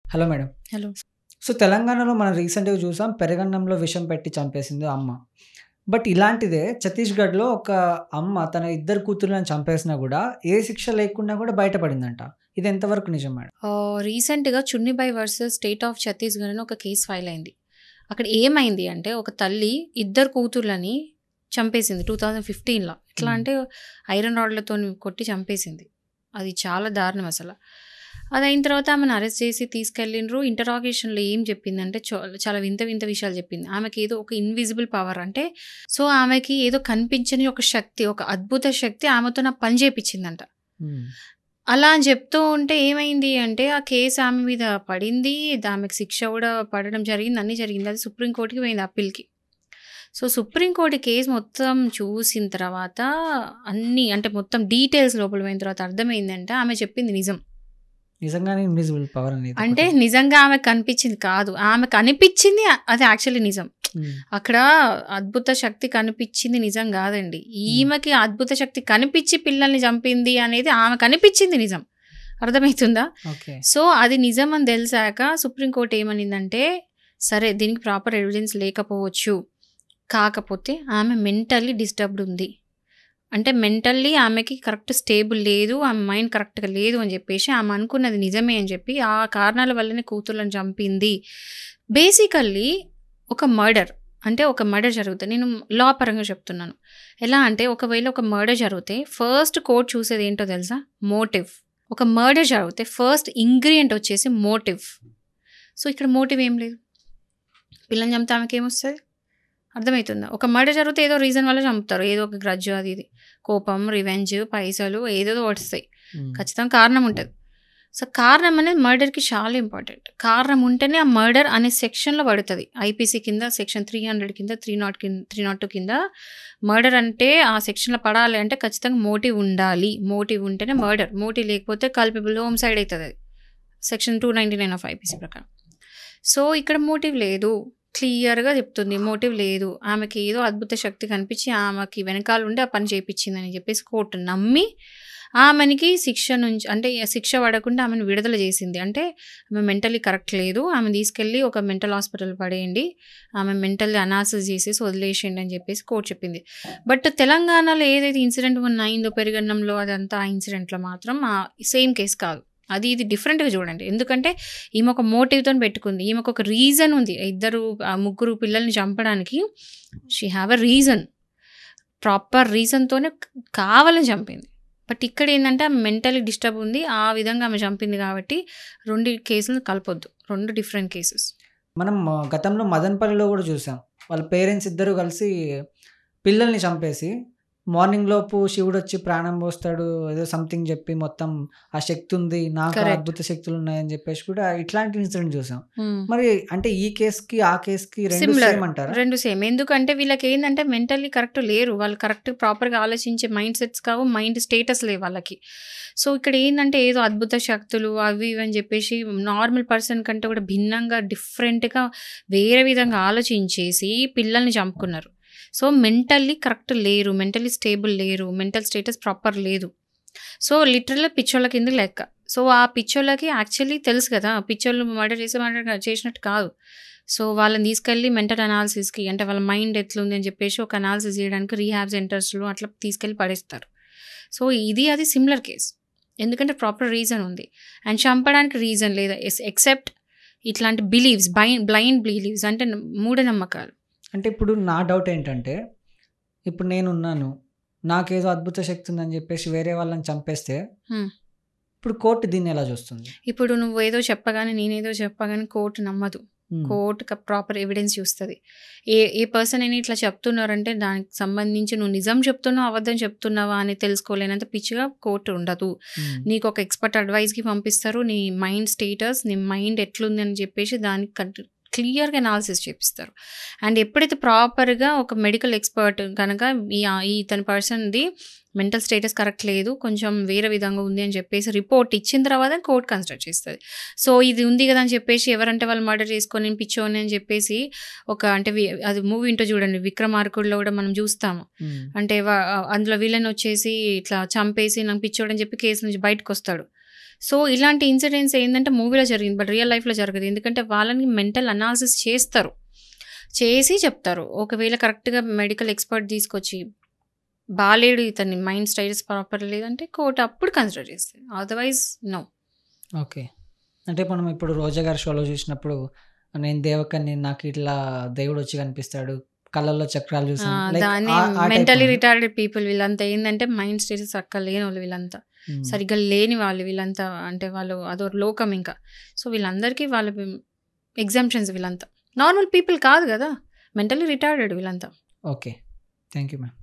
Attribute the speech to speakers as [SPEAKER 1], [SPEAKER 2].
[SPEAKER 1] Hello madam.
[SPEAKER 2] Hello.
[SPEAKER 1] So, తెలంగాణలో మనం రీసెంట్‌గా చూసాం పెరుగన్నంలో విషం పెట్టి చంపేసింది అమ్మ. బట్ ఇలాంటిదే ఛత్తీస్‌గఢ్‌లో ఒక అమ్మ తన ఇద్దరు కూతుర్లను చంపేసినా గూడా ఏ శిక్ష లేకుండా గూడా బయటపడిందంట. ఇది ఎంతవరకు నిజం మేడం?
[SPEAKER 2] రీసెంట్‌గా చున్నీబై వర్సెస్ స్టేట్ ఆఫ్ ఛత్తీస్‌గఢ్ అని ఒక కేస్ ఫైల్ అయింది. అక్కడ ఏమైంది అంటే ఒక తల్లి ఇద్దరు కూతుర్లని చంపేసింది 2015లో. ఎట్లా
[SPEAKER 1] హ్మ్.
[SPEAKER 2] అంటే ఐరన్ రాడ్‌లతోని కొట్టి చంపేసింది. అది చాలా దారుణం అసల. అదయిన తర్వాత ఆమెను అరెస్ట్ చేసి తీసుకెళ్ళిండ్రు. ఇంటరాగేషన్‌లో ఏం చెప్పిందంటే చాలా వింత వింత విషయాలు చెప్పింది. ఆమెకేదో ఒక ఇన్విజిబుల్ పవర్ అంటే సో, ఆమెకి ఏదో కనిపించని ఒక శక్తి, ఒక అద్భుత శక్తి ఆమెతో నా పని చేపిచ్చిందంట.
[SPEAKER 1] హ్మ్.
[SPEAKER 2] అలా అని చెప్తూ ఉంటే ఏమైంది అంటే, ఆ కేసు ఆమె మీద పడింది. ఆమెకు శిక్ష కూడా పడడం జరిగింది. అన్నీ జరిగింది. అది సుప్రీం కోర్ట్‌కి పోయింది అప్పీల్‌కి. సో, సుప్రీం కోర్ట్ కేస్ మొత్తం చూసిన తర్వాత అన్నీ అంటే మొత్తం డీటెయిల్స్ లోపల పోయిన తర్వాత అర్థమైందంటే ఆమె చెప్పింది నిజం.
[SPEAKER 1] నిజంగానే ఇన్విజిబుల్ పవర్ అనేది
[SPEAKER 2] అంటే
[SPEAKER 1] ఒకటి.
[SPEAKER 2] నిజంగా ఆమెకు కనిపించింది కాదు. ఆమెకు అనిపించింది అది యాక్చువల్లీ నిజం.
[SPEAKER 1] హ్మ్.
[SPEAKER 2] అక్కడ అద్భుత శక్తి కనిపించింది నిజం కాదండి.
[SPEAKER 1] హ్మ్.
[SPEAKER 2] ఈమెకి అద్భుత శక్తి కనిపించి పిల్లల్ని చంపింది అనేది ఆమెకు అనిపించింది నిజం. అర్థమవుతుందా?
[SPEAKER 1] ఓకే.
[SPEAKER 2] సో, అది నిజం అని తెలిసాక సుప్రీం కోర్ట్ ఏమనిందంటే, సరే దీనికి ప్రాపర్ ఎవిడెన్స్ లేకపోవచ్చు. కాకపోతే ఆమె మెంటల్లీ డిస్టర్బ్డ్ ఉంది. అంటే మెంటల్లీ ఆమెకి కరెక్ట్ స్టేబుల్ లేదు. ఆమె మైండ్ కరెక్ట్‌గా లేదు అని చెప్పేసి ఆమె అనుకున్నది నిజమే అని చెప్పి, ఆ కారణాల వల్లనే కూతుర్లను చంపింది. బేసికల్లీ ఒక మర్డర్ అంటే ఒక మర్డర్ జరుగుతుంది. నేను లా పరంగా చెప్తున్నాను. ఎలా అంటే ఒకవేళ ఒక మర్డర్ జరిగితే ఫస్ట్ కోర్ట్ చూసేది ఏంటో తెలుసా? మోటివ్. ఒక మర్డర్ జరిగితే ఫస్ట్ ఇంగ్రీడియంట్ వచ్చేసి మోటివ్. సో, ఇక్కడ మోటివ్ ఏం లేదు. పిల్లని చంపితే ఆమెకేమొస్తది? అర్థమవుతుందా? ఒక మర్డర్ జరిగితే ఏదో రీజన్ వల్ల చంపుతారు. ఏదో ఒక గ్రడ్జ్ అది ఇది. కోపం, రివెంజ్, పైసలు ఏదేదో వస్తాయి.
[SPEAKER 1] హ్మ్.
[SPEAKER 2] ఖచ్చితంగా కారణం ఉంటది. సో, కారణం అనేది మర్డర్‌కి చాలా ఇంపార్టెంట్. కారణం ఉంటేనే ఆ మర్డర్ అనే సెక్షన్‌లో పడుతది. ఐపీసీ కింద సెక్షన్ 300 కింద 302 కింద మర్డర్ అంటే ఆ సెక్షన్‌లో పడాలి అంటే ఖచ్చితంగా మోటివ్ ఉండాలి. మోటివ్ ఉంటేనే మర్డర్. మోటివ్ లేకపోతే కల్పబుల్ హోమిసైడ్ అయితదది. సెక్షన్ 299 ఆఫ్ ఐపీసీ ప్రకారం. సో, ఇక్కడ మోటివ్ లేదు. క్లియర్‌గా చెప్తుంది. మోటివ్ లేదు. ఆమెకి ఏదో అద్భుత శక్తి కనిపించి ఆమెకి వెనకాల ఉండి ఆ పని చేపిచ్చిందని చెప్పేసి కోర్ట్ నమ్మి ఆమెనికి శిక్ష నుంచి అంటే శిక్ష పడకుండా ఆమెను విడుదల చేసింది. అంటే ఆమె మెంటల్లీ కరెక్ట్ లేదు. ఆమెను తీసుకెళ్ళి ఒక మెంటల్ హాస్పిటల్ పడేయండి. ఆమె మెంటల్లీ అనాలిసిస్ చేసేసి వదిలేసేయండి అని చెప్పేసి కోర్ట్ చెప్పింది. బట్ తెలంగాణలో ఏదైతే ఇన్సిడెంట్ మొన్న అయిందో పెరుగన్నంలో అదంతా ఆ ఇన్సిడెంట్‌లో మాత్రం సేమ్ కేస్ కాదు. అది ఇది డిఫరెంట్‌గా చూడండి. ఎందుకంటే ఈమె ఒక మోటివ్‌తోని పెట్టుకుంది. ఈమెకు ఒక రీజన్ ఉంది. ముగ్గురు పిల్లల్ని చంపడానికి she have a reason. Proper రీజన్‌తోనే కావాలని చంపింది. బట్ ఇక్కడ ఏందంటే ఆమె మెంటల్లీ డిస్టర్బ్ ఉంది. ఆ విధంగా ఆమె చంపింది కాబట్టి 2 కేసులను కలపొద్దు. 2 డిఫరెంట్ కేసెస్.
[SPEAKER 1] మనం గతంలో మదనపల్లిలో గూడా చూసాం. వాళ్ళ పేరెంట్స్ ఇద్దరు కలిసి పిల్లల్ని చంపేసి మార్నింగ్ లోపు శివుడొచ్చి ప్రాణం పోస్తాడు. ఏదో సంథింగ్ చెప్పి మొత్తం ఆ శక్తి ఉంది. నాకు
[SPEAKER 2] కరెక్ట్.
[SPEAKER 1] అద్భుత శక్తులున్నాయని చెప్పేసి కూడా ఇట్లాంటి ఇన్సిడెంట్ చూసాం.
[SPEAKER 2] హ్మ్.
[SPEAKER 1] మరి అంటే ఈ కేస్‌కి, ఆ కేస్‌కి 2
[SPEAKER 2] సిమిలర్.
[SPEAKER 1] సేమ్ అంటారా?
[SPEAKER 2] 2 సేమ్. ఎందుకంటే వీళ్ళకేందంటే మెంటల్లీ కరెక్ట్ లేరు. వాళ్ళు కరెక్ట్ ప్రాపర్‌గా ఆలోచించే మైండ్ సెట్స్ కావు. మైండ్ స్టేటస్ లేవు వాళ్ళకి. సో, ఇక్కడ ఏందంటే ఏదో అద్భుత శక్తులు అవి ఇవి అని చెప్పేసి నార్మల్ పర్సన్ కంటే కూడా భిన్నంగా డిఫరెంట్‌గా వేరే విధంగా ఆలోచించేసి పిల్లల్ని చంపుకున్నారు. సో, మెంటల్లీ కరెక్ట్ లేరు. మెంటల్లీ స్టేబుల్ లేరు. మెంటల్ స్టేటస్ ప్రాపర్ లేదు. సో, లిటరల్‌గా పిచ్చోళ్ళ కింద లెక్క. సో, ఆ పిచ్చోళ్ళకి యాక్చువల్లీ తెలుసు కదా! పిచ్చోళ్ళు మర్డర్ చేసినట్టు కాదు. సో, వాళ్ళని తీసుకెళ్ళి మెంటల్ అనాలిసిస్‌కి అంటే వాళ్ళ మైండ్ ఎట్లుంది అని చెప్పేసి ఒక అనాలిసిస్ చేయడానికి రీహాబ్ సెంటర్స్‌లో అట్లా తీసుకెళ్ళి పడేస్తారు. సో, అది సిమిలర్ కేస్. ఎందుకంటే ప్రాపర్ రీజన్ ఉంది. అండ్ చంపడానికి రీజన్ లేదు. ఎక్సెప్ట్ ఇట్లాంటి బిలీవ్స్ బ్లైండ్ బిలీవ్స్ అంటే మూఢనమ్మకాలు.
[SPEAKER 1] అంటే ఇప్పుడు నా డౌట్ ఏంటంటే, ఇప్పుడు నేనున్నాను. నాకేదో అద్భుత శక్తి ఉందని చెప్పేసి వేరే వాళ్ళని చంపేస్తే,
[SPEAKER 2] హ్మ్.
[SPEAKER 1] ఇప్పుడు కోర్ట్ దీన్ని ఎలా చూస్తుంది?
[SPEAKER 2] ఇప్పుడు నువ్వేదో చెప్పగానే నేనేదో చెప్పగానే కోర్ట్ నమ్మదు.
[SPEAKER 1] హ్మ్.
[SPEAKER 2] కోర్ట్ ప్రాపర్ ఎవిడెన్స్ చూస్తది. ఏ పర్సన్ అయినా ఇట్లా చెప్తున్నారంటే దానికి సంబంధించి నువ్వు నిజం చెప్తున్నావా, అబద్ధం చెప్తున్నావా అని తెలుసుకోలేనంత పిచ్చిగా కోర్ట్ ఉండదు.
[SPEAKER 1] హ్మ్.
[SPEAKER 2] నీకు ఒక ఎక్స్‌పర్ట్ అడ్వైస్‌కి పంపిస్తారు. నీ మైండ్ స్టేటస్, నీ మైండ్ ఎట్లుంది అని చెప్పేసి దానికి క్లియర్‌గా అనాలిసిస్ చేపిస్తారు. అండ్ ఎప్పుడైతే ప్రాపర్‌గా ఒక మెడికల్ ఎక్స్‌పర్ట్ గనక ఇతని పర్సన్‌ది మెంటల్ స్టేటస్ కరెక్ట్ లేదు. కొంచెం వేరే విధంగా ఉంది అని చెప్పేసి రిపోర్ట్ ఇచ్చిన తర్వాత కోర్ట్ కన్సిడర్ చేస్తది. సో, ఇది ఉంది కదా అని చెప్పేసి ఎవరంటే వాళ్ళు మర్డర్ చేసుకొని నేను పిచ్చోడిని అని చెప్పేసి అంటే అది మూవీ ఉంటది చూడండి 'విక్రమార్కుడులో' కూడా మనం చూస్తాము.
[SPEAKER 1] హ్మ్.
[SPEAKER 2] అంటే అందులో విలన్ వచ్చేసి ఇట్లా చంపేసి నాకు పిచ్చోడని చెప్పి కేసు నుంచి బయటకొస్తాడు. సో ఇలాంటి ఇన్సిడెంట్స్ ఏంటంటే మూవీలో జరిగింది, బట్ రియల్ లైఫ్లో జరగదు. ఎందుకంటే వాళ్ళని మెంటల్ అనాలిసిస్ చేస్తారు, చేసి చెప్తారు. ఒకవేళ కరెక్ట్గా మెడికల్ ఎక్స్పర్ట్ తీసుకొచ్చి బాలేడు, ఇతని మైండ్ స్టైల్స్ ప్రాపర్ లేదంటే కోర్టు అప్పుడు కన్సిడర్ చేస్తుంది, అదర్వైజ్ నో.
[SPEAKER 1] ఓకే. అంటే మనం ఇప్పుడు రోజా గారి షోలో చూసినప్పుడు నేను దేవకని, నాకు ఇట్లా దేవుడు వచ్చి కనిపిస్తాడు, కళ్ళల్లో చక్రాలు చూసాను, లైక్
[SPEAKER 2] దాన్ని మెంటలీ రిటార్డెడ్ పీపుల్ వీళ్ళంతా ఏంటంటే మైండ్ స్టేటస్ అక్క లేని వాళ్ళు, వీళ్ళంతా సరిగ్గా లేని వాళ్ళు, వీళ్ళంతా అంటే వాళ్ళు అదో లోకం ఇంకా. సో వీళ్ళందరికీ వాళ్ళ ఎగ్జామ్షన్స్, వీళ్ళంతా నార్మల్ పీపుల్ కాదు కదా, మెంటలీ రిటార్డెడ్ వీళ్ళంతా.
[SPEAKER 1] Okay, thank you ma'am.